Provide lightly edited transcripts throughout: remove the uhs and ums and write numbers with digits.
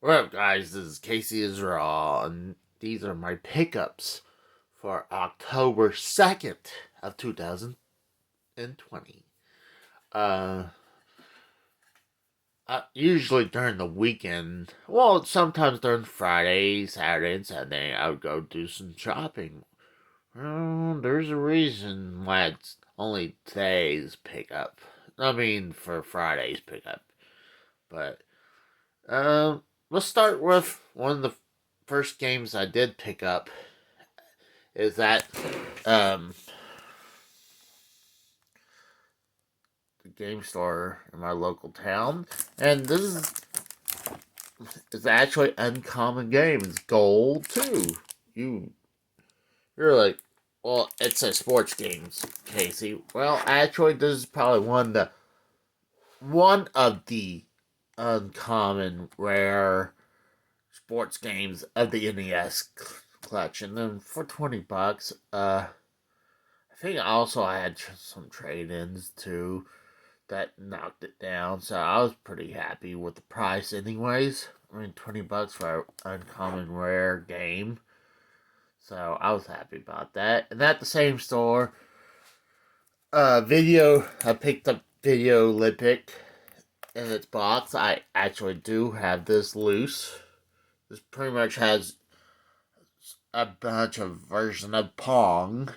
What up, guys? This is Casey Israel, and these are my pickups for October 2nd of 2020. Uh, Usually during the weekend, well, sometimes during Friday, Saturday, and Sunday, I would go do some shopping. Well, there's a reason why it's only today's pickup. I mean, for Friday's pickup. But let's start with one of the first games I did pick up. Is that um, the game store in my local town, and this is actually an uncommon game. It's gold too. You you're like, well, it's a sports games, Casey. Well, actually, this is probably one of the uncommon rare sports games of the NES collection. And for $20, I think also I had some trade-ins too that knocked it down, so I was pretty happy with the price, anyways. I mean, $20 for an uncommon rare game, so I was happy about that. And at the same store, I picked up Video Olympic in its box. I actually do have this loose. This pretty much has a bunch of version of Pong,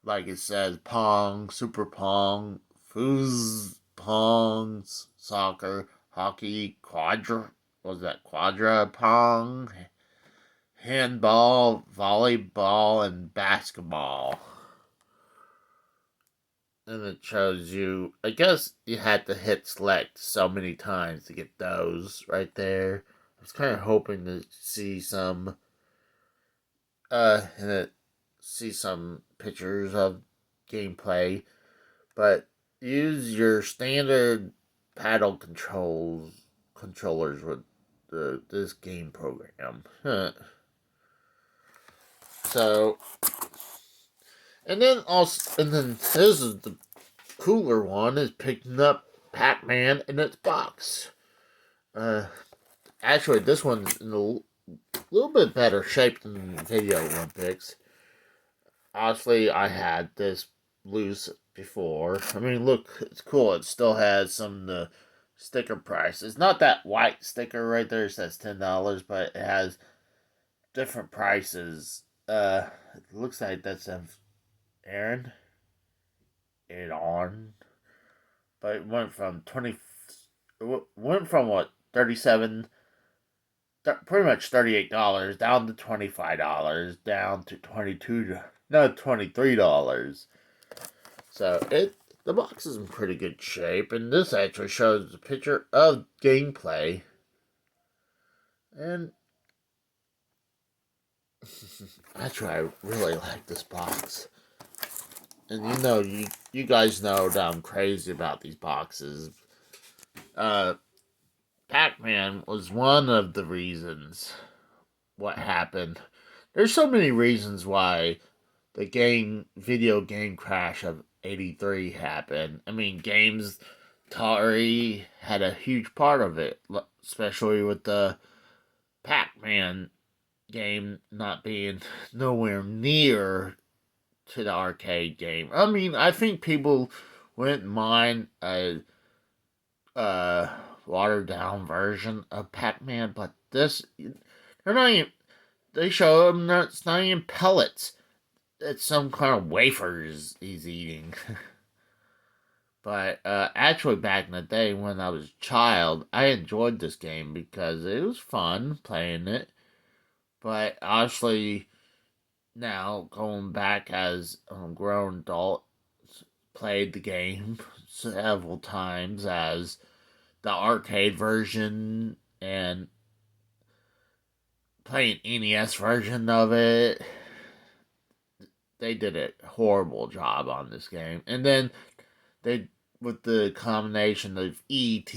like it says Pong, Super Pong, Foos Pong, soccer, hockey, quadra Pong, handball, volleyball, and basketball. And it shows you, I guess you had to hit select so many times to get those right there. I was kind of hoping to see and it, see some pictures of gameplay, but use your standard paddle controllers with this game program. So, and then this is the cooler one is picking up Pac-Man in its box. Uh, Actually, this one's in a little bit better shape than Video Olympics. Honestly, I had this loose before. I mean, look, it's cool. It still has some of the sticker price. It's not that white sticker right there. It says $10, but it has different prices. It looks like that's Aaron. Aaron. But it went from 20. It went from what 37, pretty much $38 down to $25, down to 22. No, $23. So the box is in pretty good shape, and this actually shows a picture of gameplay. And actually, I really like this box. And you guys know that I'm crazy about these boxes. Uh, Pac-Man was one of the reasons what happened. There's so many reasons why the video game crash of '83 happened. I mean, games Atari had a huge part of it, especially with the Pac-Man game not being nowhere near to the arcade game. I mean, I think people wouldn't mind a uh, watered down version of Pac-Man, but they're not even. They show him that it's not even pellets. It's some kind of wafers he's eating. But actually, back in the day when I was a child, I enjoyed this game because it was fun playing it. But honestly, now going back as a grown adult, played the game several times as the arcade version and playing NES version of it. They did a horrible job on this game. And then they with the combination of ET.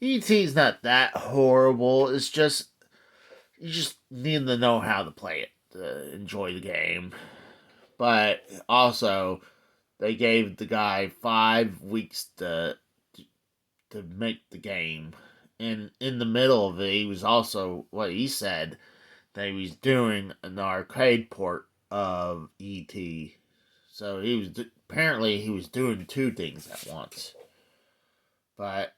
ET's not that horrible. It's just you just need to know how to play it to enjoy the game. But also, they gave the guy 5 weeks to make the game, And in the middle of it, he was also, what he said, that he was doing an arcade port of E.T. So apparently he was doing two things at once. But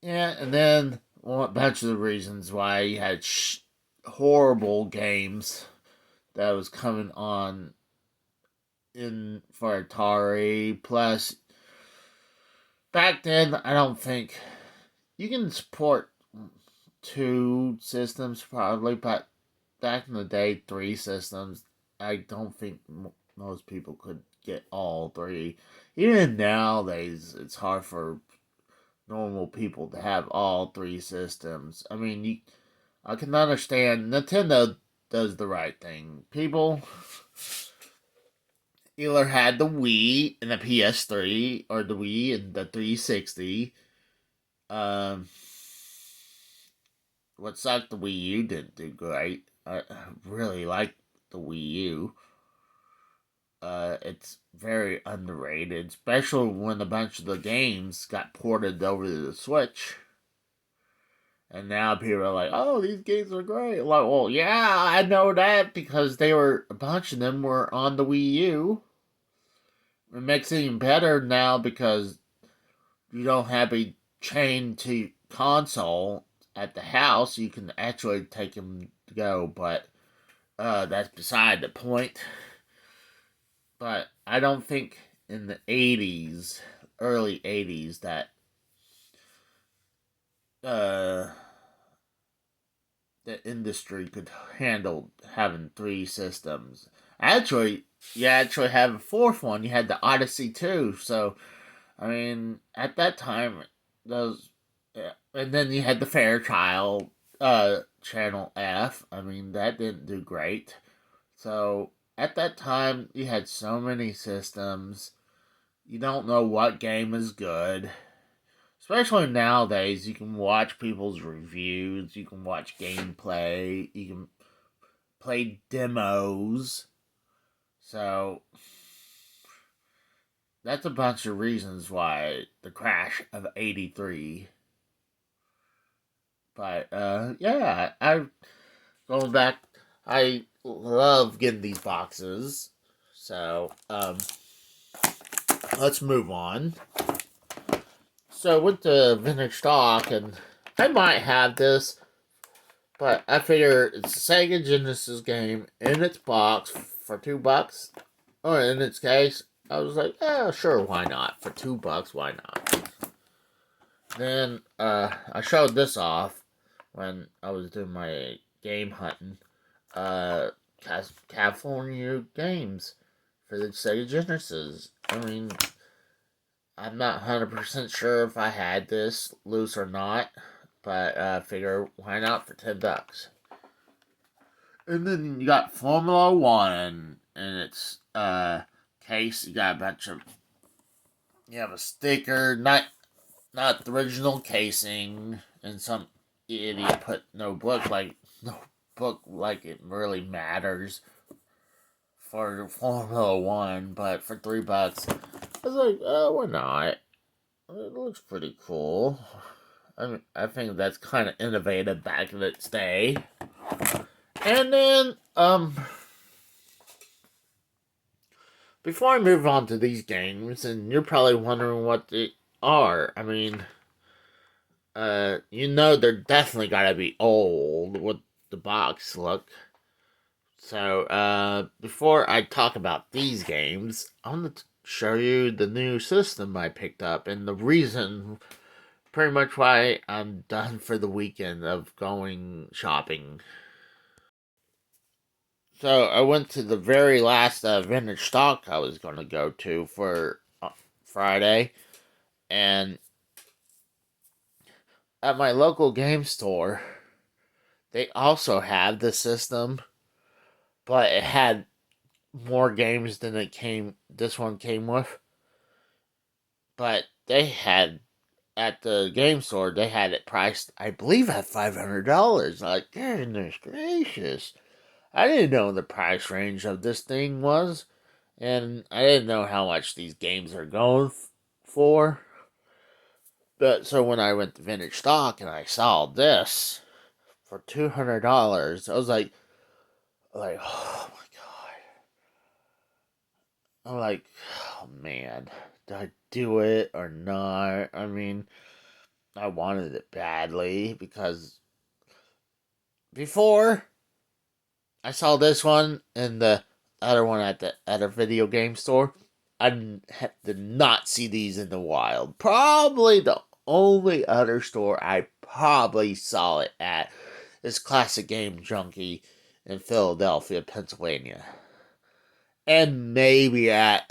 yeah, and then a bunch of the reasons why he had horrible games that was coming on in for Atari. Plus, back then, I don't think you can support two systems probably, but back in the day, three systems. I don't think most people could get all three. Even nowadays, it's hard for normal people to have all three systems. I mean, I can understand Nintendo does the right thing. People either had the Wii and the PS3 or the Wii and the 360. Um, what sucked, the Wii U didn't do great. I really like the Wii U. It's very underrated, especially when a bunch of the games got ported over to the Switch. And now people are like, "Oh, these games are great." Like, well, yeah, I know that because a bunch of them were on the Wii U. It makes it even better now because you don't have a chain to console at the house. You can actually take them to go, but that's beside the point. But I don't think in the 80s, early 80s, that uh, the industry could handle having three systems. Actually, you actually have a fourth one. You had the Odyssey 2. So, I mean, at that time, those. Yeah. And then you had the Fairchild Channel F. I mean, that didn't do great. So, at that time, you had so many systems. You don't know what game is good. Especially nowadays, you can watch people's reviews, you can watch gameplay, you can play demos. So, that's a bunch of reasons why the crash of 83. But, yeah, going back, I love getting these boxes. So, let's move on. So, I went to Vintage Stock, and I might have this, but I figure it's a Sega Genesis game in its box for $2. Or in its case, I was like, yeah, sure, why not? For $2, why not? Then I showed this off when I was doing my game hunting. Uh, California games for the Sega Genesis. I mean, I'm not 100% sure if I had this loose or not, but I figure why not for $10. And then you got Formula One in its case. You got a bunch of. You have a sticker, not the original casing, and some idiot put no book like it really matters for Formula One, but for $3, I was like, oh, why not? It looks pretty cool. I think that's kind of innovative back in its day. And then, before I move on to these games, and you're probably wondering what they are. I mean, they're definitely gotta be old with the box look. So, before I talk about these games, I want to show you the new system I picked up and the reason pretty much why I'm done for the weekend of going shopping. So I went to the very last Vintage Stock I was going to go to for Friday, and at my local game store, they also have the system, but it had more games than this one came with. But they had at the game store, they had it priced, I believe, at $500. Like, goodness gracious. I didn't know the price range of this thing was, and I didn't know how much these games are going for. But so when I went to Vintage Stock and I saw this for $200, I was like, oh my god! I'm like, oh man, did I do it or not? I mean, I wanted it badly because before I saw this one and the other one at the other video game store, did not see these in the wild. Probably the only other store I probably saw it at is Classic Game Junkie in Philadelphia, Pennsylvania. And maybe at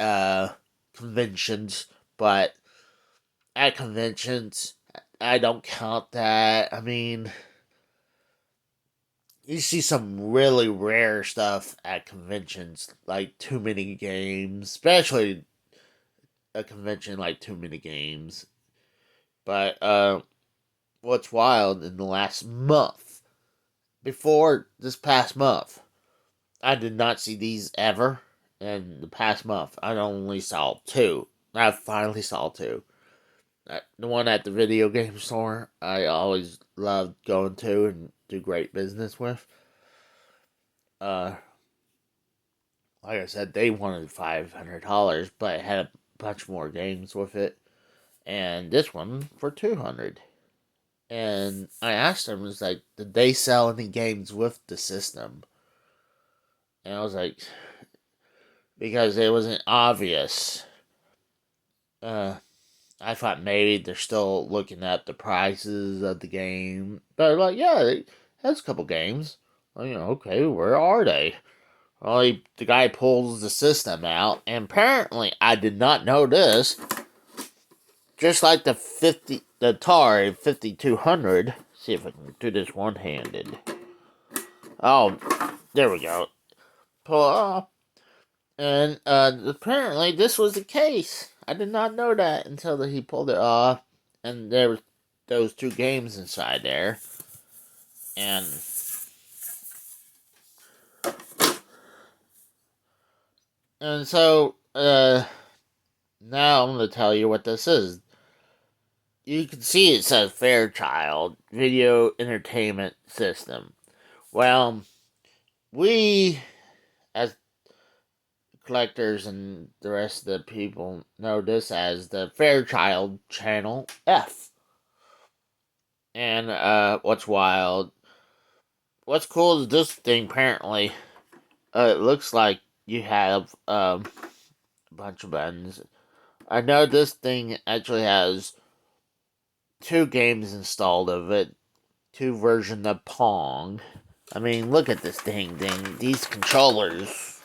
conventions, but at conventions, I don't count that. I mean, you see some really rare stuff at conventions, like Too Many Games, especially a convention like Too Many Games. But what's wild in the last month, before this past month, I did not see these ever. In the past month, I only saw two. I finally saw two. The one at the video game store, I always loved going to and do great business with. Uh, like I said, they wanted $500, but it had a bunch more games with it. And this one for $200. And I asked them, was like, did they sell any games with the system? And I was like, because it wasn't obvious. I thought maybe they're still looking at the prices of the game. But like, yeah, it has a couple games. Well, okay, where are they? Well, the guy pulls the system out, and apparently I did not know this. Just like the Atari 5200. See if I can do this one-handed. Oh, there we go. Pull off. And apparently this was the case. I did not know that until he pulled it off. And there was those two games inside there. And so now I'm going to tell you what this is. You can see it says Fairchild Video Entertainment System. Well, we, as collectors and the rest of the people, know this as the Fairchild Channel F. And what's cool is this thing apparently, it looks like you have a bunch of buttons. I know this thing actually has two games installed of it, two versions of Pong. I mean, look at this thing. These controllers.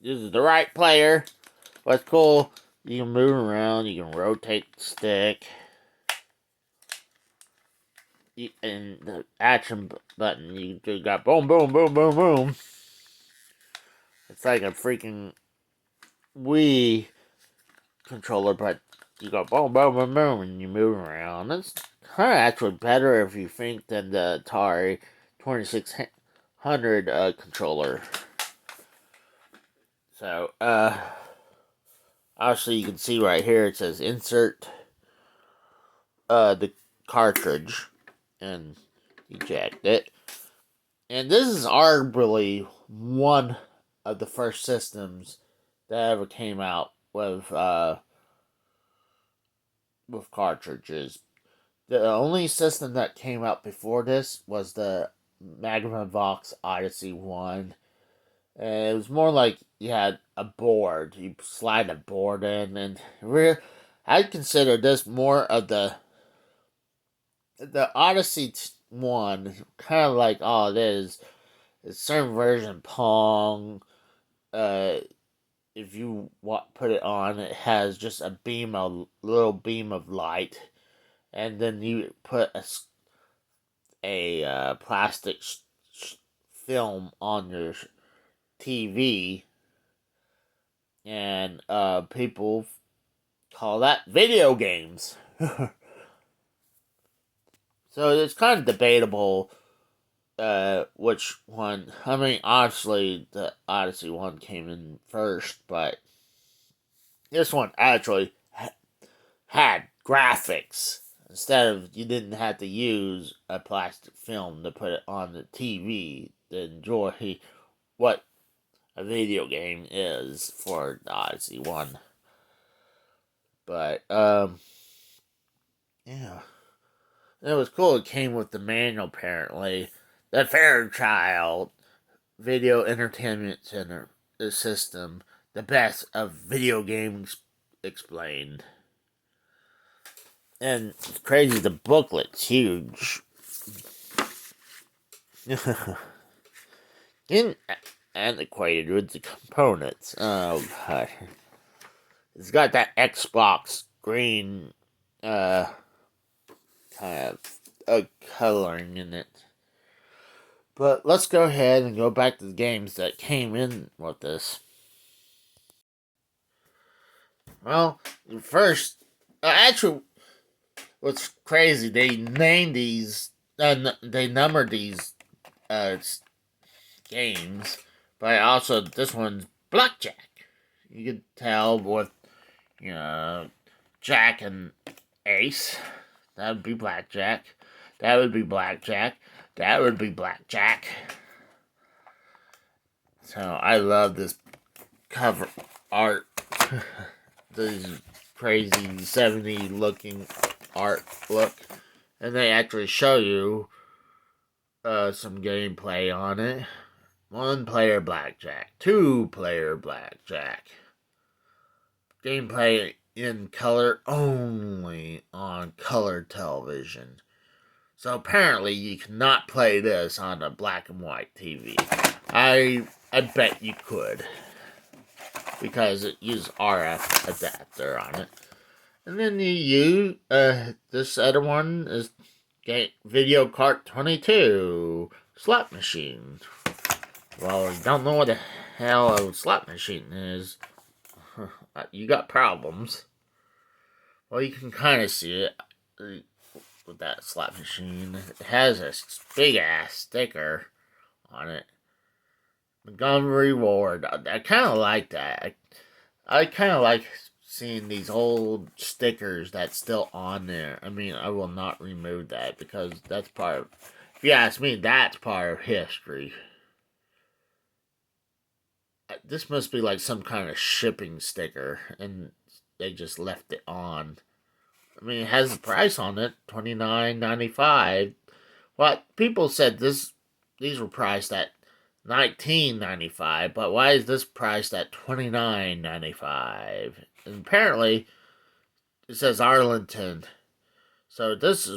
This is the right player. What's cool, you can move around, you can rotate the stick. And the action button, you just got boom, boom, boom, boom, boom. It's like a freaking Wii controller, but you go boom, boom, boom, boom, and you move around. It's kind of actually better if you think than the Atari 2600 controller. So, obviously you can see right here it says insert the cartridge and eject it. And this is arguably one of the first systems that ever came out with cartridges. The only system that came out before this was the Magnavox Odyssey 1. And it was more like you had a board. You slide a board in, and I'd consider this more of the Odyssey 1, kind of like all it is. It's certain version Pong. If you put it on, it has just a little beam of light, and then you put a plastic film on your TV, and people call that video games. So it's kind of debatable which one. I mean, obviously the Odyssey one came in first, but this one actually had graphics. Instead of, you didn't have to use a plastic film to put it on the TV to enjoy what a video game is for the Odyssey 1. But, yeah. And it was cool. It came with the manual, apparently. The Fairchild Video Entertainment Center system. The best of video games explained. And it's crazy, the booklet's huge. Antiquated with the components. Oh, God. It's got that Xbox green, kind of coloring in it. But let's go ahead and go back to the games that came in with this. Well, first, actually, what's crazy, they named these, they numbered these games, but also this one's Blackjack. You could tell with, Jack and Ace. That would be Blackjack. That would be Blackjack. That would be Blackjack. So I love this cover art. This crazy 70s looking art look. And they actually show you some gameplay on it. 1-player Blackjack. 2-player Blackjack. Gameplay in color only on color television. So apparently you cannot play this on a black and white TV. I bet you could, because it uses RF adapter on it. And then you use this other one is Video Cart 22 slot machine. Well, if you don't know what the hell a slot machine is, you got problems. Well, you can kind of see it with that slot machine. It has a big ass sticker on it. Montgomery Ward. I kind of like that. I kind of like seeing these old stickers that's still on there. I mean, I will not remove that because that's part of, if you ask me, that's part of history. This must be like some kind of shipping sticker, and they just left it on. I mean, it has the price on it, $29.95. Well, people said these were priced at $19.95, but why is this priced at $29.95? And apparently, it says Arlington. So this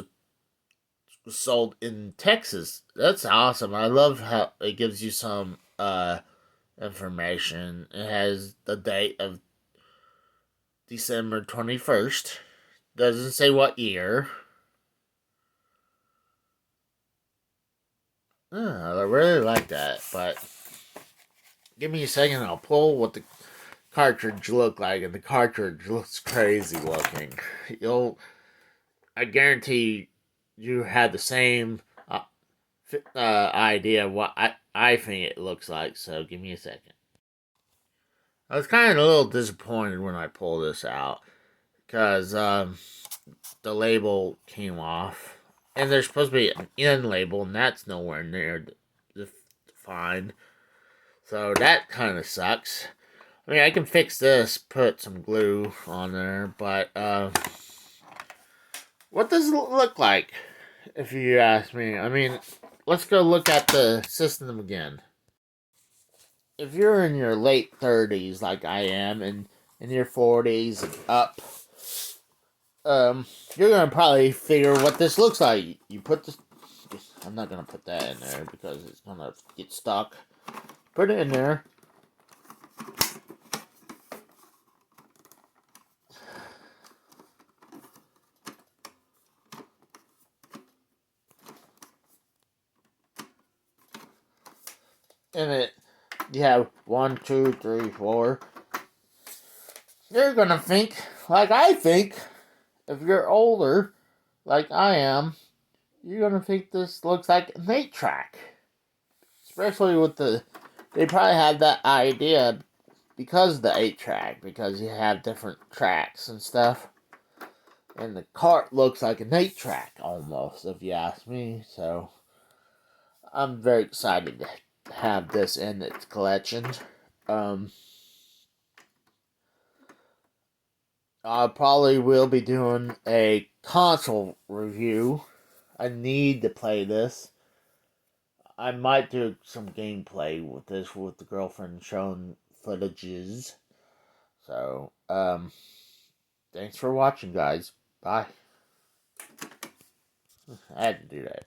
was sold in Texas. That's awesome. I love how it gives you some information. It has the date of December 21st. Doesn't say what year. I really like that, but give me a second, I'll pull what the cartridge looked like, and the cartridge looks crazy looking. I guarantee you had the same idea of what I think it looks like, so give me a second. I was kind of a little disappointed when I pulled this out, because the label came off. And there's supposed to be an end label, and that's nowhere near defined. So that kind of sucks. I mean, I can fix this, put some glue on there, but what does it look like, if you ask me? I mean, let's go look at the system again. If you're in your late 30s, like I am, and in your 40s up, you're gonna probably figure what this looks like. You put this. I'm not gonna put that in there because it's gonna get stuck. Put it in there. And it, you have 1, 2, 3, 4. You're gonna think like I think. If you're older, like I am, you're gonna think this looks like an 8-track. Especially with they probably had that idea because of the 8-track, because you have different tracks and stuff. And the cart looks like an 8-track almost, if you ask me. So I'm very excited to have this in its collection. Um, I probably will be doing a console review. I need to play this. I might do some gameplay with this with the girlfriend showing footages. So, thanks for watching, guys. Bye. I had to do that.